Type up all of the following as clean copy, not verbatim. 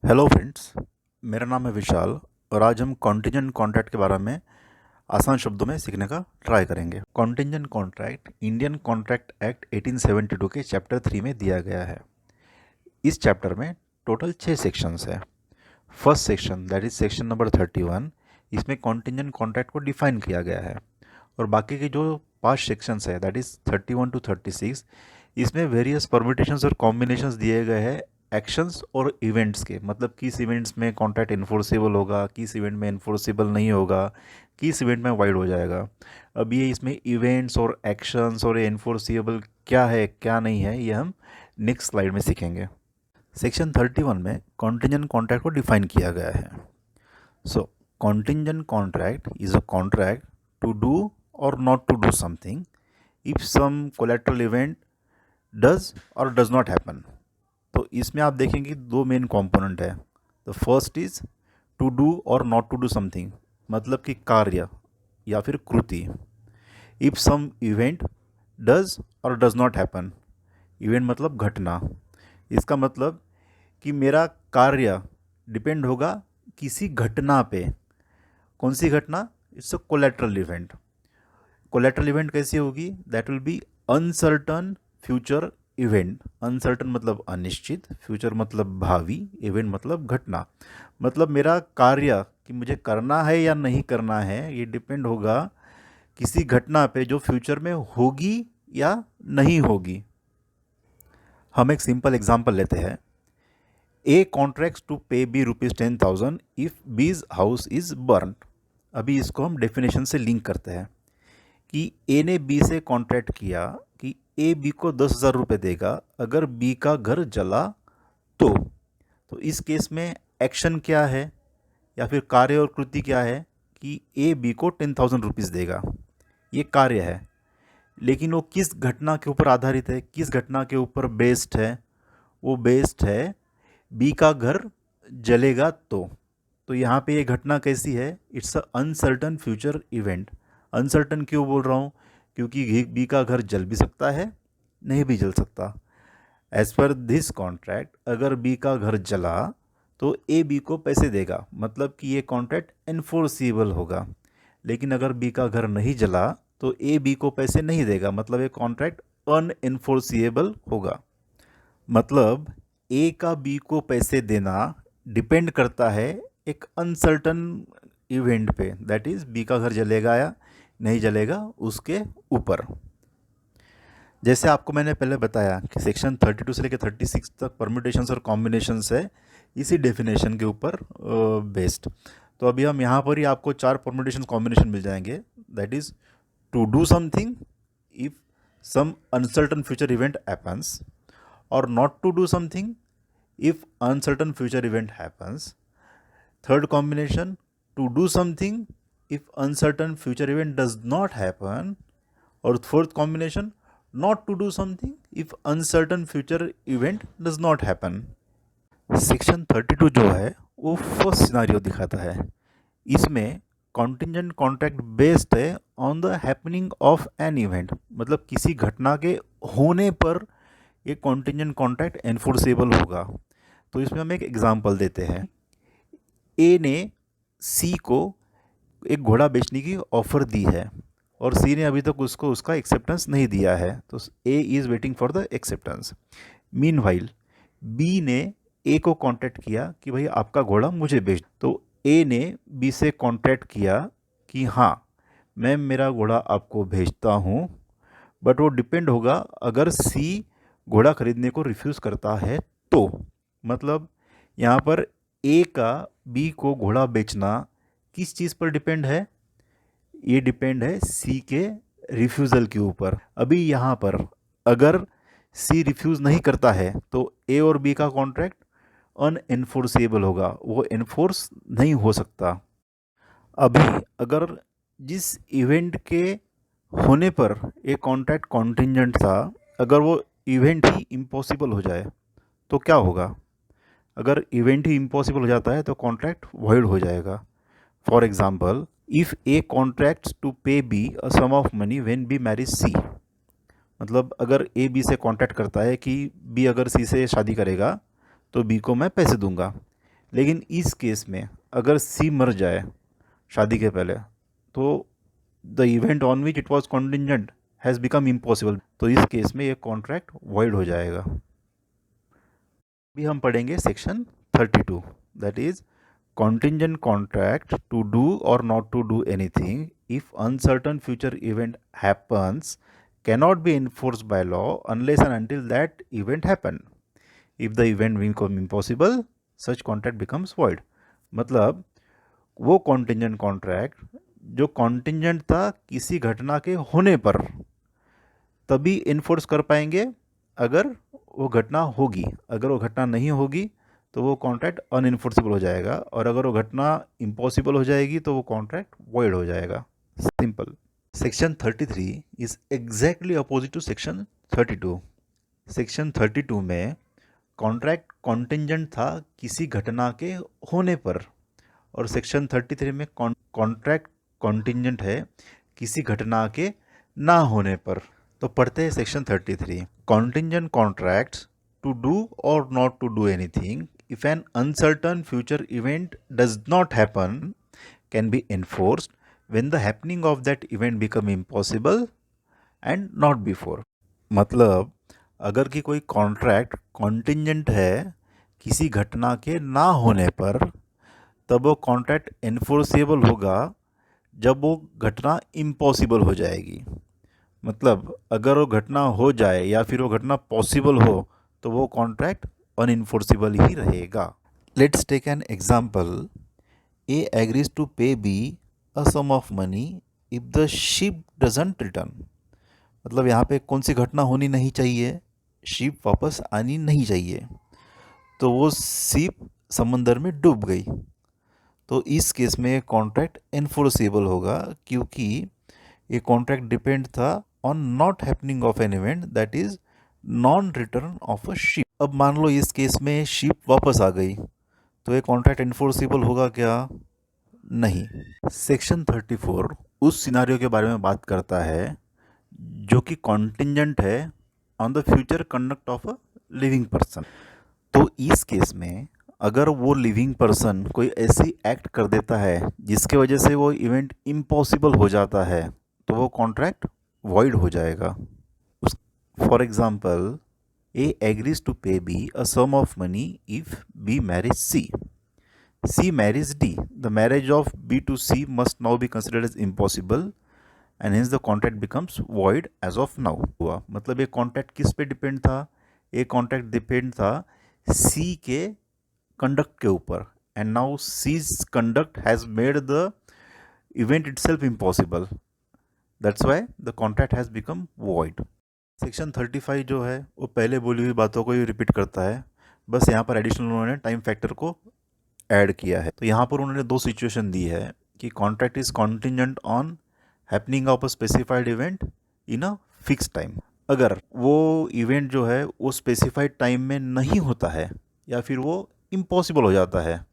Hello friends, मेरा नाम है विशाल और आज हम कॉन्टिजेंट कॉन्ट्रैक्ट के बारे में आसान शब्दों में सीखने का ट्राई करेंगे। Contingent contract Indian contract act 1872 के चैप्टर 3 में दिया गया है। इस चैप्टर में टोटल 6 सेक्शंस है। First section that is section number 31, इसमें कॉन्टिजेंट कॉन्ट्रैक्ट को डिफाइन किया गया है और बाकी के जो 5 सेक्शंस है दैट इज 31 टू 36, इसमें वेरियस परम्यूटेशंस और कॉम्बिनेशंस दिए गए हैं एक्शंस और इवेंट्स के, मतलब किस इवेंट्स में कॉन्ट्रैक्ट इन्फोर्सेबल होगा, किस इवेंट में इन्फोर्सेबल नहीं होगा, किस इवेंट में वाइड हो जाएगा। अब ये इसमें इवेंट्स और एक्शंस और ये इन्फोर्सेबल क्या है क्या नहीं है, ये हम नेक्स्ट स्लाइड में सीखेंगे। सेक्शन 31 में कॉन्टिजेंट कॉन्ट्रैक्ट को डिफाइन किया गया है। So contingent contract is a contract to do or not to do something if some collateral event does or does not happen. तो इसमें आप देखेंगे दो मेन कंपोनेंट है। The first is to do or not to do something, मतलब कि कार्य या फिर कृति। If some event does or does not happen, event मतलब घटना, इसका मतलब कि मेरा कार्य डिपेंड होगा किसी घटना पे। कौन सी घटना? It's a collateral event. Collateral event कैसी होगी? That will be uncertain future event. Uncertain मतलब अनिश्चित, फ्यूचर मतलब भावी, इवेंट मतलब घटना। मतलब मेरा कार्य कि मुझे करना है या नहीं करना है, ये डिपेंड होगा किसी घटना पे जो फ्यूचर में होगी या नहीं होगी। हम एक सिंपल एग्जांपल लेते हैं। ए contracts to pay B ₹10,000 if बीज हाउस इज बर्न। अभी इसको हम डेफिनेशन से लिंक करते हैं कि ए ने बी से कॉन्ट्रैक्ट किया कि ए बी को 10,000 रुपये देगा अगर बी का घर जला तो इस केस में एक्शन क्या है या फिर कार्य और कृति क्या है कि ए बी को 10,000 रुपीज़ देगा। ये कार्य है, लेकिन वो किस घटना के ऊपर आधारित है, किस घटना के ऊपर बेस्ड है? वो बेस्ड है बी का घर जलेगा तो यहाँ पे ये घटना कैसी है? It's a uncertain future event. Uncertain क्यों बोल रहा हूँ? क्योंकि बी का घर जल भी सकता है, नहीं भी जल सकता। एज पर दिस कॉन्ट्रैक्ट अगर बी का घर जला तो ए बी को पैसे देगा, मतलब कि ये कॉन्ट्रैक्ट एनफोर्सिबल होगा। लेकिन अगर बी का घर नहीं जला तो ए बी को पैसे नहीं देगा, मतलब ये कॉन्ट्रैक्ट अनएनफोर्सिएबल होगा। मतलब ए का बी को पैसे देना डिपेंड करता है एक अनसर्टन इवेंट पे, दैट इज़ बी का घर जलेगा या नहीं जलेगा उसके ऊपर। जैसे आपको मैंने पहले बताया कि सेक्शन 32 से लेकर 36 तक परम्यूटेशंस और कॉम्बिनेशंस है इसी डेफिनेशन के ऊपर बेस्ड। तो अभी हम यहाँ पर ही आपको 4 परम्यूटेशन कॉम्बिनेशन मिल जाएंगे, that is to do something if some uncertain future event happens, or not to do something if uncertain future event happens. Third combination, to do something if uncertain future event does not happen. और fourth combination, not to do something if uncertain future event does not happen. Section 32 जो है वो first scenario दिखाता है। इसमें contingent contract based है on the happening of an event, मतलब किसी घटना के होने पर ये कॉन्टिजेंट कॉन्ट्रैक्ट एनफोर्सेबल होगा। तो इसमें हम एक एग्जांपल देते हैं। ए ने सी को एक घोड़ा बेचने की ऑफ़र दी है और सी ने अभी तक उसको उसका एक्सेप्टेंस नहीं दिया है, तो A is waiting for the acceptance. Meanwhile B ने ए को कॉन्टैक्ट किया कि भाई आपका घोड़ा मुझे बेच। तो ए ने बी से कॉन्टैक्ट किया कि हाँ मैं मेरा घोड़ा आपको भेजता हूँ, बट वो डिपेंड होगा अगर सी घोड़ा खरीदने को रिफ्यूज़ करता है तो। मतलब यहाँ पर ए का बी को घोड़ा बेचना किस चीज़ पर डिपेंड है? ये डिपेंड है सी के रिफ्यूज़ल के ऊपर। अभी यहाँ पर अगर सी रिफ्यूज़ नहीं करता है तो ए और बी का कॉन्ट्रैक्ट अनएनफोर्सेबल होगा, वो एनफोर्स नहीं हो सकता। अभी अगर जिस इवेंट के होने पर एक कॉन्ट्रैक्ट कॉन्टिजेंट था, अगर वो इवेंट ही इम्पॉसिबल हो जाए तो क्या होगा? अगर इवेंट ही इम्पॉसिबल हो जाता है तो कॉन्ट्रैक्ट वॉइड हो जाएगा। For example, if A contracts to pay B a sum of money when B marries C, मतलब अगर ए बी से कॉन्ट्रैक्ट करता है कि बी अगर सी से शादी करेगा तो बी को मैं पैसे दूंगा, लेकिन इस केस में अगर सी मर जाए शादी के पहले तो the event on which it was contingent has become impossible, तो इस केस में ये कॉन्ट्रैक्ट वॉइड हो जाएगा। अभी हम पढ़ेंगे section 32, that is contingent contract to do or not to do anything if uncertain future event happens cannot be enforced by law unless and until that event happen. If the event become impossible, such contract becomes void. मतलब वो contingent contract जो contingent था किसी घटना के होने पर तभी enforce कर पाएंगे अगर वो घटना होगी, अगर वो घटना नहीं होगी तो वो कॉन्ट्रैक्ट अनइन्फोर्सिबल हो जाएगा, और अगर वो घटना इम्पॉसिबल हो जाएगी तो वो कॉन्ट्रैक्ट वॉइड हो जाएगा। Simple. Section 33 is exactly opposite to section 32। Section 32 में कॉन्ट्रैक्ट कॉन्टिंजेंट था किसी घटना के होने पर, और सेक्शन 33 में कॉन्ट्रैक्ट कॉन्टिंजेंट है किसी घटना के ना होने पर। तो पढ़ते हैं section 33। Contingent contracts to do or not to do anything if an uncertain future event does not happen can be enforced when the happening of that event become impossible and not before। मतलब अगर कि कोई contract contingent है किसी घटना के ना होने पर, तब वो कॉन्ट्रैक्ट एनफोर्सेबल होगा जब वो घटना इम्पॉसिबल हो जाएगी। मतलब अगर वो घटना हो जाए या फिर वो घटना पॉसिबल हो तो वो कॉन्ट्रैक्ट अनइन्फोर्सिबल ही रहेगा। Let's take an example. A agrees to pay B a sum of money if the ship doesn't return. मतलब यहाँ पे कौन सी घटना होनी नहीं चाहिए, शिप वापस आनी नहीं चाहिए, तो वो शिप समंदर में डूब गई, तो इस केस में कॉन्ट्रैक्ट एनफोर्सेबल होगा क्योंकि ये कॉन्ट्रैक्ट डिपेंड था on not happening of an event that is non return of a ship. अब मान लो इस केस में शिप वापस आ गई तो ये कॉन्ट्रैक्ट एनफोर्सेबल होगा क्या? नहीं। सेक्शन 34 उस सिनारियो के बारे में बात करता है जो कि कॉन्टिंजेंट है on the future conduct of a living person. तो इस केस में अगर वो लिविंग पर्सन कोई ऐसी एक्ट कर देता है जिसके वजह से वो इवेंट इम्पॉसिबल हो जाता है तो वो कॉन्ट्रैक्ट वॉइड हो जाएगा। For example, A agrees to pay B a sum of money if B marries C. C marries D. The marriage of B to C must now be considered as impossible and hence the contract becomes void as of now. हुआ मतलब ये contract किस पे depend था? ये contract depend था C के conduct के ऊपर, and now C's conduct has made the event itself impossible. That's why the contract has become void. Section 35 जो है वो पहले बोली हुई बातों को ही रिपीट करता है, बस यहाँ पर एडिशनल उन्होंने टाइम फैक्टर को ऐड किया है। तो यहाँ पर उन्होंने दो सिचुएशन दी है कि contract is contingent on happening of a specified event in a fix time. अगर वो इवेंट जो है वो स्पेसिफाइड टाइम में नहीं होता है या फिर वो इम्पॉसिबल हो जाता है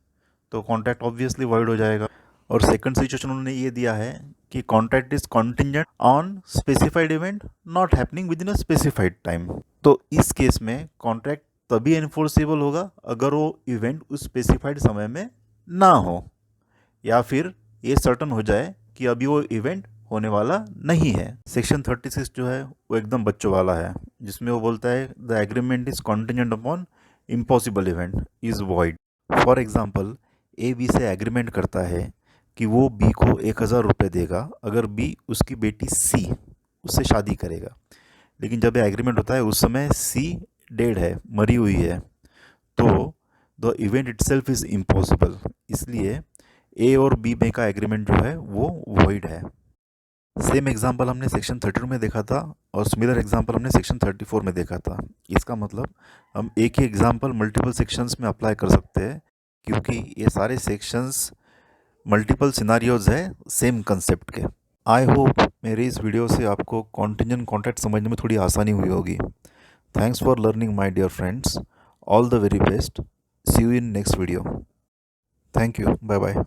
तो कॉन्ट्रैक्ट ऑब्वियसली वॉइड हो जाएगा। और सेकंड सिचुएशन उन्होंने ये दिया है कि contract is contingent on specified event not happening with in a specified time. तो इस केस में कॉन्ट्रैक्ट तभी एनफोर्सेबल होगा अगर वो इवेंट उस स्पेसिफाइड समय में ना हो या फिर ये सर्टन हो जाए कि अभी वो इवेंट होने वाला नहीं है। सेक्शन 36 जो है वो एकदम बच्चों वाला है, जिसमें वो बोलता है the agreement is contingent upon impossible event is void. For example, A B से एग्रीमेंट करता है कि वो बी को 1000 रुपये देगा अगर बी उसकी बेटी सी उससे शादी करेगा, लेकिन जब एग्रीमेंट होता है उस समय सी डेड है, मरी हुई है, तो the event itself is impossible, इसलिए ए और बी में का एग्रीमेंट जो है वो वॉइड है। सेम एग्जांपल हमने सेक्शन 32 में देखा था और सिमिलर एग्जांपल हमने सेक्शन 34 में देखा था। इसका मतलब हम एक ही एग्जांपल मल्टीपल सेक्शंस में अप्लाई कर सकते हैं क्योंकि ये सारे सेक्शंस मल्टीपल सिनारियोज है सेम कंसेप्ट के। आई होप मेरे इस वीडियो से आपको कॉन्टिंजेंट कॉन्ट्रैक्ट समझने में थोड़ी आसानी हुई होगी। Thanks for learning my dear friends, all the very best, see you in next video. Thank you, bye bye.